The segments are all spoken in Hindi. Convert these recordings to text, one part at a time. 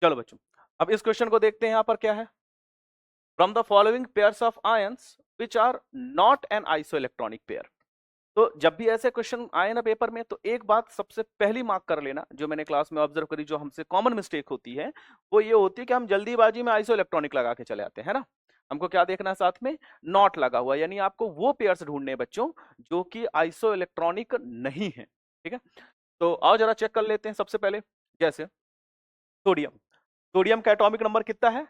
चलो बच्चों, अब इस क्वेश्चन को देखते हैं। यहाँ पर क्या है, from the following pairs of ions which are not an isoelectronic pair. तो जब भी ऐसे क्वेश्चन आए ना पेपर में, तो एक बात सबसे पहली मार्क कर लेना, जो मैंने क्लास में ऑब्जर्व करी, जो हमसे कॉमन मिस्टेक होती है, वो ये होती है कि हम जल्दीबाजी में आइसो इलेक्ट्रॉनिक लगा के चले आते हैं ना। हमको क्या देखना है, साथ में नॉट लगा हुआ, यानी आपको वो पेयर्स ढूंढने हैं बच्चों जो कि आइसो इलेक्ट्रॉनिक नहीं है। ठीक है, तो आओ जरा चेक कर लेते हैं। सबसे पहले जैसे सोडियम, सोडियम का एटॉमिक नंबर कितना है,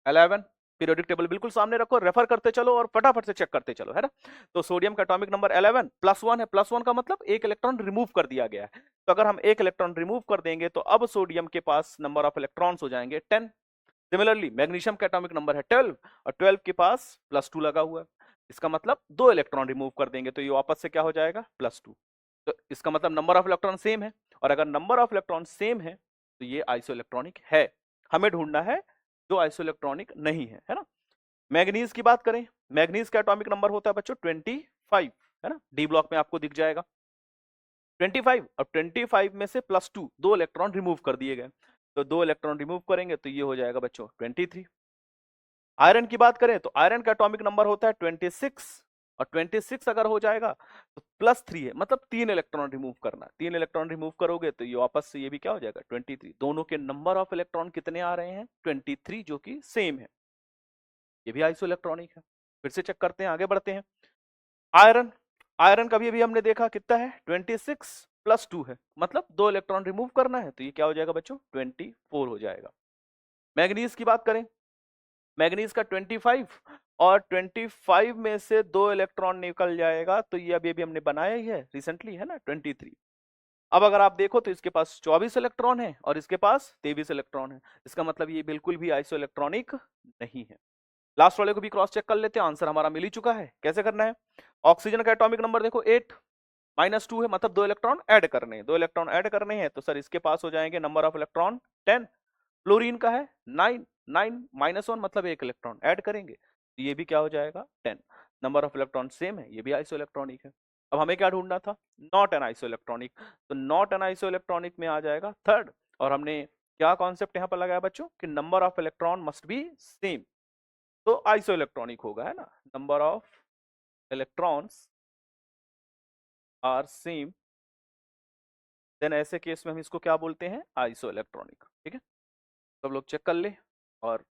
11। पीरियोडिक टेबल बिल्कुल सामने रखो, रेफर करते चलो और फटाफट से चेक करते चलो, है ना। तो सोडियम का एटॉमिक नंबर 11 +1 है। +1 का मतलब एक इलेक्ट्रॉन रिमूव कर दिया गया है। तो अगर हम एक इलेक्ट्रॉन रिमूव कर देंगे तो अब सोडियम के पास नंबर ऑफ इलेक्ट्रॉन्स हो जाएंगे 10। सिमिलरली मैग्नीशियम का एटॉमिक नंबर है 12 और 12 के पास +2 लगा हुआ है। इसका मतलब 2 इलेक्ट्रॉन रिमूव कर देंगे तो ये वापस से क्या हो जाएगा, +2। तो इसका मतलब नंबर ऑफ इलेक्ट्रॉन सेम है, और अगर नंबर ऑफ इलेक्ट्रॉन सेम है तो ये आइसो इलेक्ट्रॉनिक है। हमें ढूंढना है जो आइसो इलेक्ट्रॉनिक नहीं है ना। मैग्नीज की बात करें, मैग्नीज का एटॉमिक नंबर होता है बच्चों 25, है ना। डी ब्लॉक में आपको दिख जाएगा 25, और 25 में से +2, 2 इलेक्ट्रॉन रिमूव कर दिए गए। तो 2 इलेक्ट्रॉन रिमूव करेंगे तो ये हो जाएगा बच्चों 23। आयरन की बात करें तो आयरन का एटॉमिक नंबर होता है 26, और 26 अगर हो जाएगा तो +3 है, मतलब 3 इलेक्ट्रॉन रिमूव करना। 3 इलेक्ट्रॉन रिमूव करोगे तो ये वापस से ये भी क्या हो जाएगा 23। दोनों के नंबर ऑफ इलेक्ट्रॉन कितने आ रहे हैं, 23, जो कि सेम है। ये भी आइसो इलेक्ट्रॉनिक है। फिर से चेक करते हैं, आगे बढ़ते हैं। आयरन, आयरन का भी अभी हमने देखा कितना है, 26 +2 है, मतलब 2 इलेक्ट्रॉन रिमूव करना है, तो ये क्या हो जाएगा बच्चों 24 हो जाएगा। मैग्नीज की बात करें, मैग्नीज का 25, और 25 में से 2 इलेक्ट्रॉन निकल जाएगा, तो ये अभी अभी हमने बनाया ही है रिसेंटली, है ना, 23। अब अगर आप देखो तो इसके पास 24 इलेक्ट्रॉन है और इसके पास 23 इलेक्ट्रॉन है। इसका मतलब ये बिल्कुल भी आइसो इलेक्ट्रॉनिक नहीं है। लास्ट वाले को भी क्रॉस चेक कर लेते हैं, आंसर हमारा मिल ही चुका है। कैसे करना है, ऑक्सीजन का एटॉमिक नंबर देखो 8, -2 है, मतलब 2 इलेक्ट्रॉन ऐड करने हैं, 2 इलेक्ट्रॉन ऐड करने हैं, तो सर इसके पास हो जाएंगे नंबर ऑफ इलेक्ट्रॉन 10। फ्लोरीन का है 9, 9 -1 मतलब 1 इलेक्ट्रॉन ऐड करेंगे, तो ये भी क्या हो जाएगा 10। नंबर ऑफ इलेक्ट्रॉन सेम है, ये भी आइसो इलेक्ट्रॉनिक है। अब हमें क्या ढूंढना था, नॉट एन आइसो इलेक्ट्रॉनिक। तो नॉट एन आइसो इलेक्ट्रॉनिक में आ जाएगा थर्ड। और हमने क्या कॉन्सेप्ट यहाँ पर लगाया बच्चों, कि number of electron must be same, तो आइसो इलेक्ट्रॉनिक होगा, है ना। Number of electrons are same, then ऐसे केस में हम इसको क्या बोलते हैं, आइसो इलेक्ट्रॉनिक। ठीक है, सब लोग चेक कर ले और